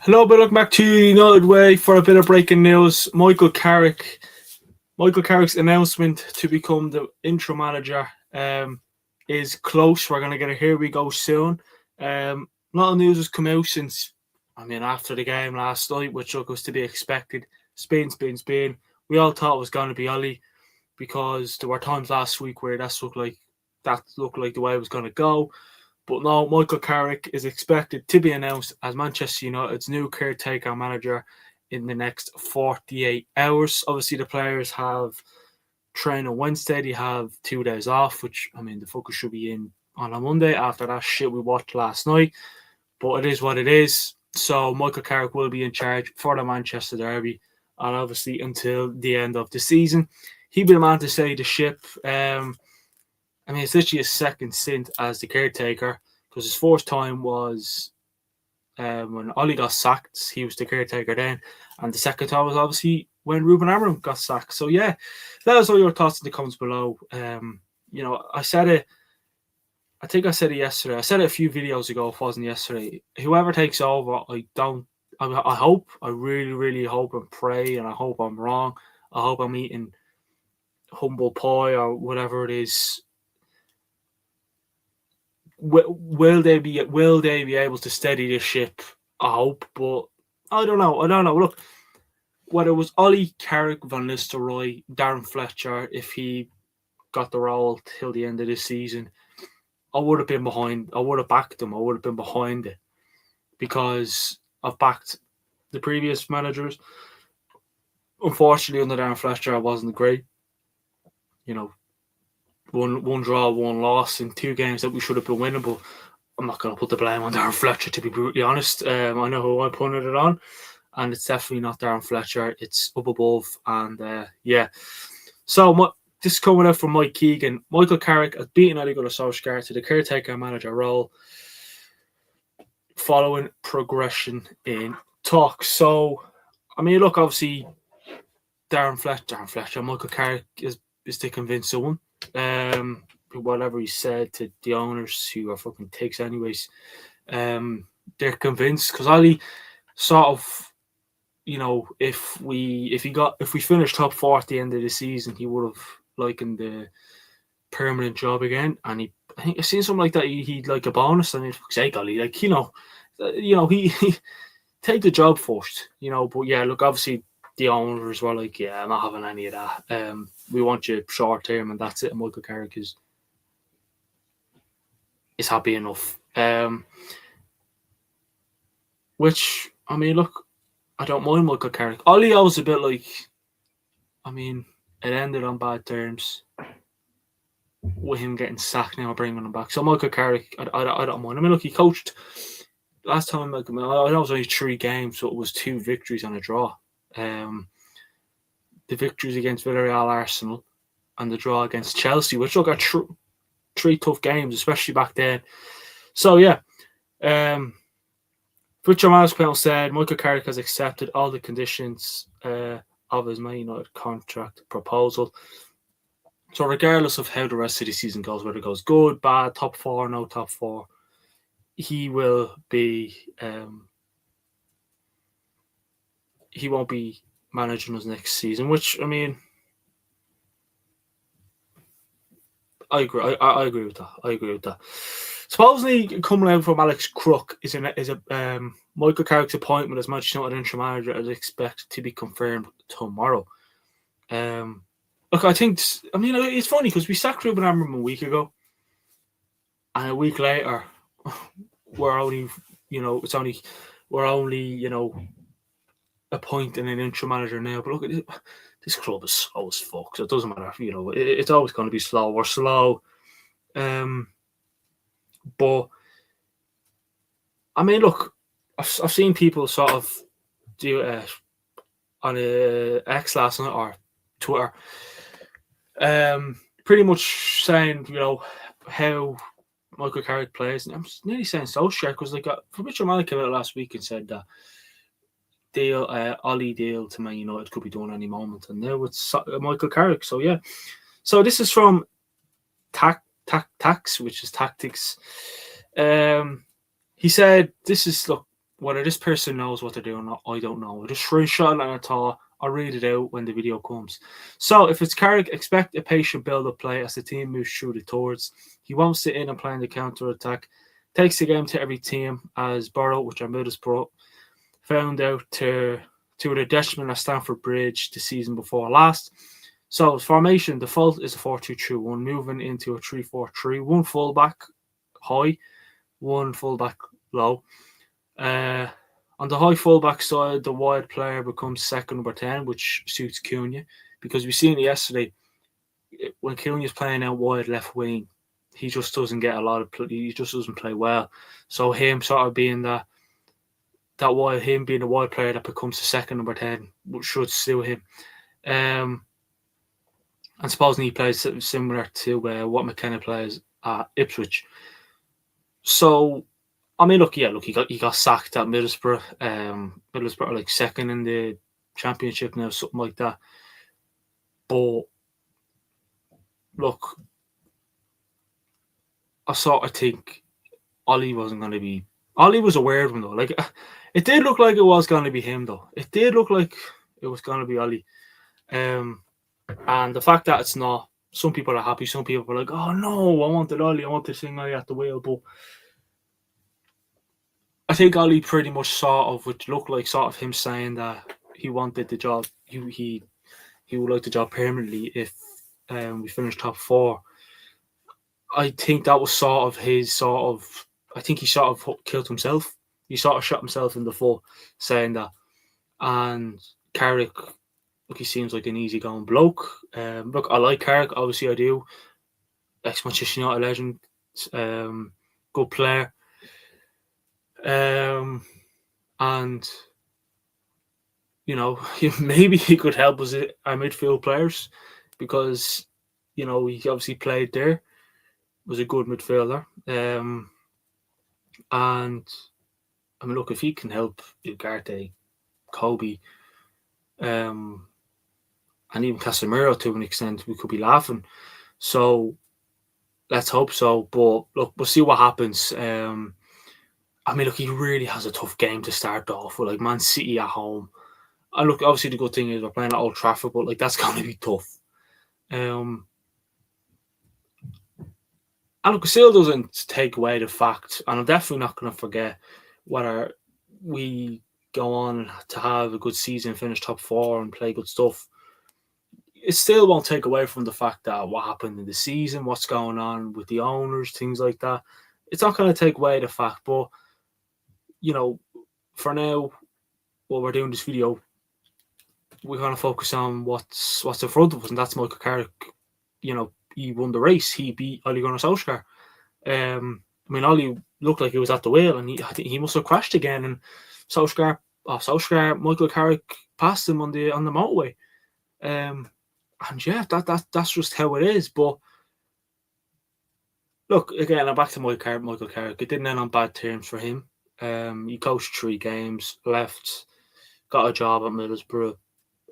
Hello, but welcome back to United Way for a bit of breaking news. Michael Carrick's announcement to become the interim manager is close. We're going to get a here we go soon. A lot of news has come out since, after the game last night, which was to be expected. Spain. We all thought it was going to be Ollie because there were times last week where that looked like the way it was going to go. But no, Michael Carrick is expected to be announced as Manchester United's new caretaker manager in the next 48 hours. Obviously, the players have trained on Wednesday. They have 2 days off, which, the focus should be in on a Monday after that shit we watched last night. But it is what it is. So Michael Carrick will be in charge for the Manchester Derby and obviously until the end of the season. He'll be the man to steady the ship. It's literally his second stint as the caretaker because his first time was when Ollie got sacked. He was the caretaker then. And the second time was obviously when Ruben Amorim got sacked. So, yeah, let us know your thoughts in the comments below. I said it. I think I said it yesterday. I said it a few videos ago. If it wasn't yesterday. Whoever takes over, I hope, I really, really hope and pray, and I hope I'm wrong. I hope I'm eating humble pie or whatever it is. Will they be able to steady the ship? I hope, but I don't know. Look, whether it was Ollie, Carrick, Van Nistelrooy, Darren Fletcher, if he got the role till the end of this season, I would have been behind. I would have backed them. I would have been behind it because I've backed the previous managers. Unfortunately, under Darren Fletcher, I wasn't great. One draw, one loss in 2 games that we should have been winning, but I'm not going to put the blame on Darren Fletcher, to be brutally honest. I know who I punted it on, and it's definitely not Darren Fletcher. It's up above, and yeah. So this is coming out from Mike Keegan. Michael Carrick has beaten Ole Gunnar Solskjaer to the caretaker manager role following progression in talks. So, look, obviously, Darren Fletcher, Michael Carrick is to convince someone. Whatever he said to the owners, who are fucking ticks anyways, they're convinced because Ali sort of, if we finished top 4 at the end of the season, he would have likened the permanent job again. And I think I've seen something like that. He'd like a bonus. And fuck's sake, Ali, he take the job first, But yeah, look, obviously the owners were like, yeah, I'm not having any of that. We want you short term, and that's it. And Michael Carrick is happy enough. Which, look, I don't mind Michael Carrick. Ollie, I was a bit like, it ended on bad terms with him getting sacked now, bringing him back. So Michael Carrick, I don't mind. Look, he coached last time. I know it was only 3 games, so it was 2 victories and a draw. The victories against Villarreal, Arsenal, and the draw against Chelsea, which look at 3 tough games, especially back then. So yeah, Richard Mansell said Michael Carrick has accepted all the conditions of his Man United contract proposal. So regardless of how the rest of the season goes, whether it goes good, bad, top 4, no top 4, he will be. He won't be managing us next season, which I agree. I agree with that. Supposedly coming out from Alex Crook is a Michael Carrick's appointment as Manchester United interim manager is expected to be confirmed tomorrow. Look, I think it's funny because we sacked Ruben Amorim a week ago, and a week later we're only appointing an interim manager now. But look, this club is slow as fuck, so it doesn't matter. It's always going to be slow. We're slow. But look, I've seen people sort of do it on X last night or Twitter, pretty much saying how Michael Carrick plays, and I'm nearly saying Solskjaer because Richard Malik came out last week and said that Ollie deal to Man United could be done any moment, and now it's Michael Carrick. So yeah, so this is from Tax, which is Tactics. He said, "This is whether this person knows what they're doing, I don't know. I just screenshot it and I thought I'll read it out when the video comes. So if it's Carrick, expect a patient build-up play as the team moves through the towards. He won't sit in and play in the counter-attack. Takes the game to every team as Borough, which are Middlesbrough, found out to the detriment of Stamford Bridge the season before last. So formation, default is a 4-2-3-1, moving into a 3-4-3. One fullback high, one fullback low. On the high fullback side, the wide player becomes second number 10, which suits Cunha, because we've seen it yesterday. When Cunha's playing out wide left wing, he just doesn't get a lot of play. He just doesn't play well. So him sort of being that wide, him being a wide player that becomes the second number 10, should suit him. And supposing he plays similar to what McKenna plays at Ipswich. So, I mean, look, he got sacked at Middlesbrough. Middlesbrough are like second in the championship now, something like that. But look, I sort of think Ollie wasn't going to be. Ollie was a weird one though. Like, it did look like it was going to be him though. It did look like it was going to be Ollie. And the fact that it's not, some people are happy. Some people are like, "Oh no, I wanted Ollie. I want to sing Ollie at the wheel." But I think Ollie pretty much sort of would look like sort of him saying that he wanted the job. He would like the job permanently if we finished top 4. I think that was sort of his sort of. I think he sort of killed himself. He sort of shot himself in the foot saying that. And Carrick, look, he seems like an easygoing bloke. Look, I like Carrick. Obviously, I do. Ex-Manchester United legend. Good player. And you know, maybe he could help us our midfield players, because you know he obviously played there, was a good midfielder. And I mean, look, if he can help Ugarte, Kobe, and even Casemiro to an extent, we could be laughing. So let's hope so. But look, we'll see what happens. I mean, look, he really has a tough game to start off with, like Man City at home. And look, obviously the good thing is we're playing at Old Trafford, but like that's going to be tough. And look, it still doesn't take away the fact, and I'm definitely not going to forget whether we go on to have a good season, finish top 4 and play good stuff. It still won't take away from the fact that what happened in the season, what's going on with the owners, things like that. It's not going to take away the fact, but you know, for now, while we're doing this video, we're going to focus on what's in front of us, and that's Michael Carrick. You know, he won the race. He beat Ole Gunnar Solskjaer. I mean, Ole looked like he was at the wheel, and I think he must have crashed again. And Michael Carrick passed him on the motorway. And yeah, that's just how it is. But look, again, I'm back to Michael Carrick. It didn't end on bad terms for him. He coached 3 games, left, got a job at Middlesbrough.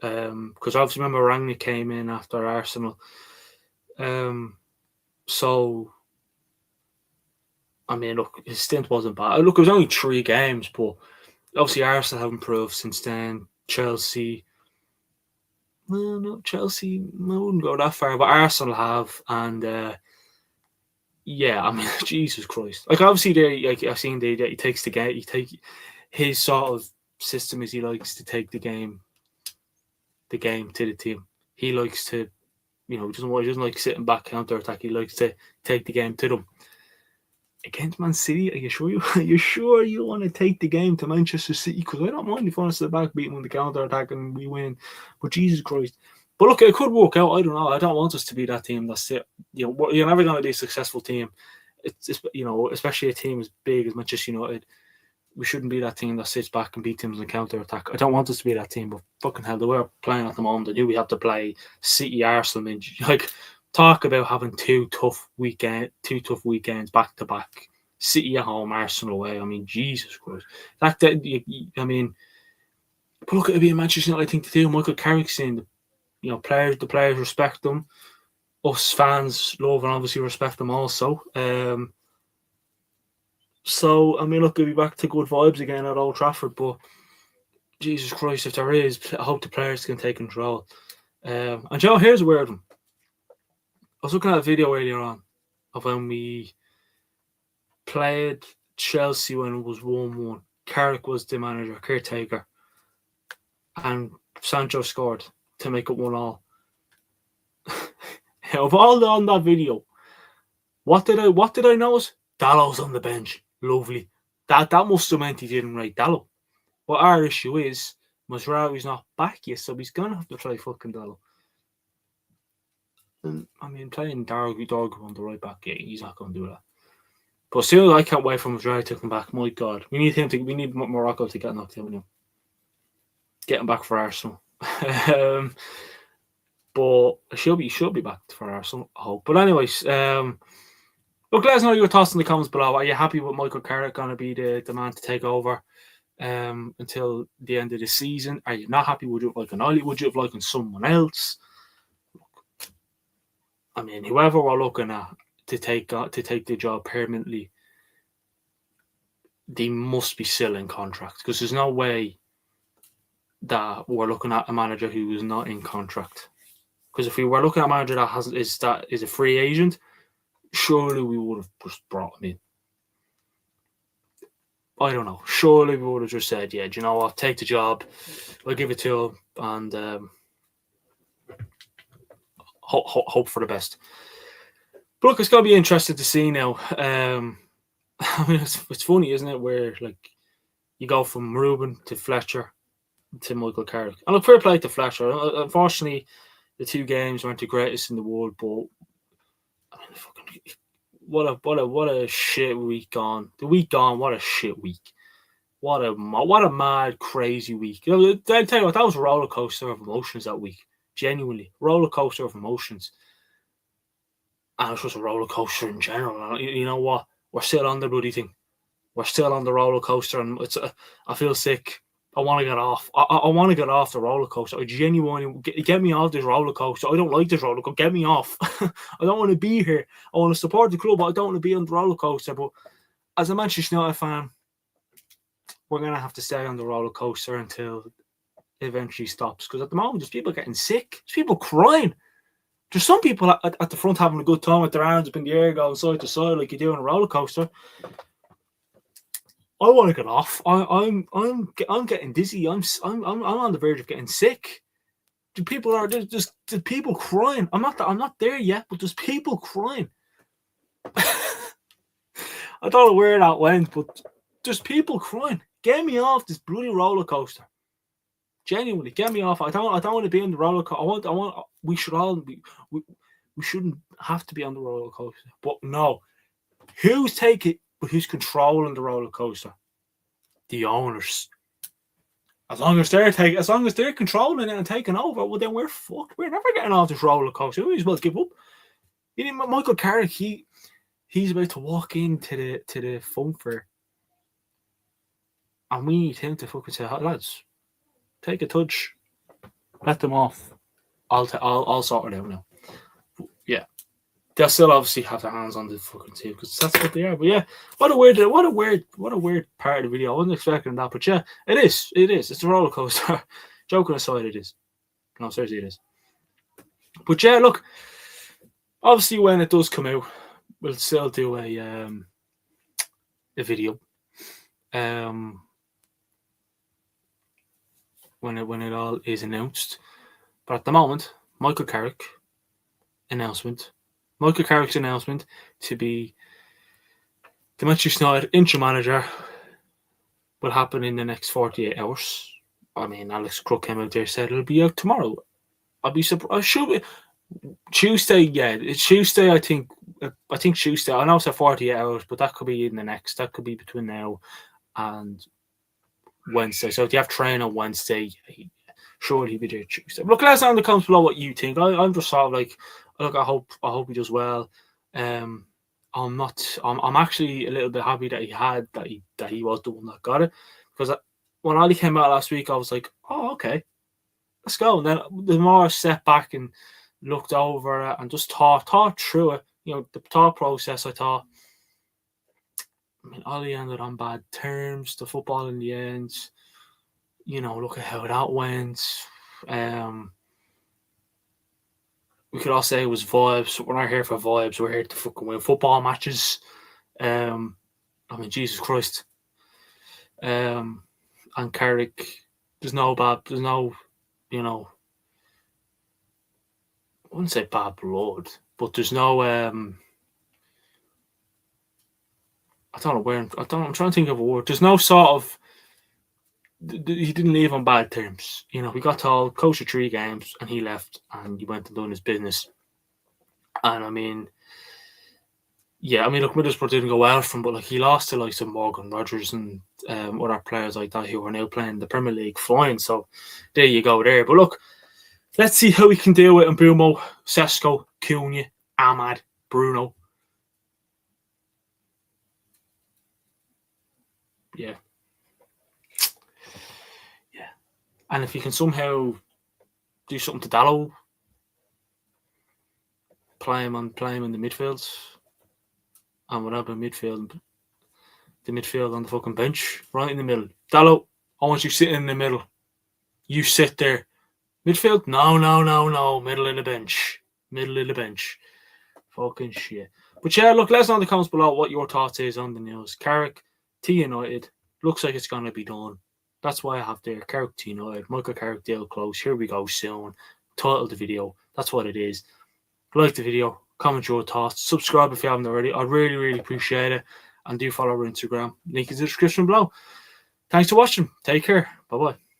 Because obviously remember Rangnick came in after Arsenal. So I mean, look, his stint wasn't bad. Look, it was only 3 games, but obviously Arsenal have improved since then. Chelsea, well, no, Chelsea, I wouldn't go that far, but Arsenal have, and yeah, I mean, Jesus Christ. Like, obviously, I've seen he takes the game. He take his sort of system is he likes to take the game to the team. He likes to, you know, he doesn't like sitting back counter attack. He likes to take the game to them. Against Man City, are you sure you want to take the game to Manchester City? Because I don't mind if I want to sit back, beat them on the counter attack, and we win. But Jesus Christ. But look, it could work out. I don't know. I don't want us to be that team that's it. You know, you're never going to be a successful team. It's you know, especially a team as big as Manchester United. We shouldn't be that team that sits back and beat teams on the counter attack. I don't want us to be that team, but fucking hell, the way we're playing at the moment, I knew we have to play City, Arsenal, and like talk about having 2 tough weekends back to back. City at home, Arsenal away. I mean, Jesus Christ. I mean, but look, it'd be a Manchester United thing to do. Michael Carrick saying, the players respect them. Us fans love and obviously respect them also. So, I mean, look, we'll be back to good vibes again at Old Trafford, but Jesus Christ, if there is, I hope the players can take control. And Joe, here's a weird one. I was looking at a video earlier on of when we played Chelsea when it was 1-1. Carrick was the manager, caretaker, and Sancho scored to make it 1-1. Of all on that video, what did I notice? Dallow's on the bench. Lovely. That must have meant he didn't rate Dallow. But our issue is Masraoui's not back yet, so he's gonna have to try fucking Dallow. And I mean, playing Dargu on the right back, yeah, he's not gonna do that. But still, I can't wait for Masraoui to come back. My God, we need Morocco to get knocked out now. Get him back for Arsenal. But she'll be back for Arsenal, I hope. But anyways, look, let us know your thoughts in the comments below. Are you happy with Michael Carrick going to be the man to take over until the end of the season? Are you not happy? Would you have liked an Ollie? Would you have liked someone else? I mean, whoever we're looking at to take the job permanently, they must be still in contract, because there's no way that we're looking at a manager who is not in contract. Because if we were looking at a manager that is a free agent, surely we would have just brought him in. I don't know. Surely we would have just said, yeah, do you know what? Take the job. We'll give it to him and hope for the best. But look, it's going to be interesting to see now. I mean, it's funny, isn't it? Where like you go from Ruben to Fletcher to Michael Carrick. And look, fair play to Fletcher. Unfortunately, the two games weren't the greatest in the world, but I mean, fucking, what a shit week gone. The week gone, what a shit week. What a mad, crazy week. You know, I tell you what, that was a roller coaster of emotions that week. Genuinely, roller coaster of emotions. And it's just a roller coaster in general. You know what? We're still on the bloody thing. We're still on the roller coaster, and I feel sick. I want to get off. I want to get off the roller coaster. I genuinely get me off this roller coaster. I don't like this roller coaster. Get me off. I don't want to be here. I want to support the club, but I don't want to be on the roller coaster. But as a Manchester United fan, we're going to have to stay on the roller coaster until it eventually stops. Because at the moment, there's people getting sick. There's people crying. There's some people at the front having a good time with their arms up in the air, going side to side like you do on a roller coaster. I want to get off. I'm getting dizzy. I'm on the verge of getting sick. There's people crying. I'm not there yet, but there's people crying. I don't know where that went, but there's people crying. Get me off this bloody roller coaster. Genuinely, get me off. I don't want to be on the roller coaster. We should all be. We shouldn't have to be on the roller coaster. But no, who's taking? But who's controlling the roller coaster? The owners. As long as they're controlling it and taking over, well then we're fucked. We're never getting off this roller coaster. We as well give up. You know, Michael Carrick, he's about to walk into the fun fair, and we need him to fucking say, lads, take a touch, let them off. I'll sort it out now. Yeah. They'll still obviously have their hands on the fucking team because that's what they are. But yeah, what a weird part of the video. I wasn't expecting that, but yeah, it is. It's a roller coaster. Joking aside, it is. No, seriously, it is. But yeah, look. Obviously, when it does come out, we'll still do a video. When it all is announced. But at the moment, Michael Carrick's announcement to be the Manchester United interim manager will happen in the next 48 hours. I mean, Alex Crook came out there and said it'll be out tomorrow. I'll be surprised. I should be Tuesday. Yeah, it's Tuesday. I think Tuesday. I know it's 48 hours, but that could be in the next. That could be between now and Wednesday. So if you have train on Wednesday, surely he'll be there Tuesday. Look, let us know in the comments below what you think. I'm just sort of like, look, I hope he does well. I'm actually a little bit happy that he was the one that got it, because when Ali came out last week, I was like, oh, okay, let's go. And then the more I stepped back and looked over it and just thought through it, you know, the thought process, I thought I mean, Ollie ended on bad terms. The football in the end, look at how that went. We could all say it was vibes. We're not here for vibes. We're here to fucking win football matches. I mean, Jesus Christ. And Carrick, there's no, I wouldn't say bad blood, but there's no, I'm trying to think of a word. There's no sort of, he didn't leave on bad terms. We got told, coach of 3 games, and he left, and he went and done his business. And I mean, look, Middlesbrough didn't go well from, but he lost to like some Morgan Rogers and other players like that who are now playing the Premier League fine. So there you go there. But look, let's see how we can deal with Mbumo, Sesko, Cunha, Ahmad, Bruno. Yeah. And if you can somehow do something to Dallo, play him in the midfield, and whatever the midfield on the fucking bench, right in the middle. Dallo, I want you sitting in the middle. You sit there. Midfield? No. Middle of the bench. Fucking shit. But yeah, look, let us know in the comments below what your thoughts is on the news. Carrick, T United, looks like it's going to be done. That's why I have there. Carrick, T United, Michael Carrick, deal close. Here we go soon. Title the video. That's what it is. Like the video, comment your thoughts, subscribe if you haven't already. I really, really appreciate it. And do follow our Instagram. Link is in the description below. Thanks for watching. Take care. Bye-bye.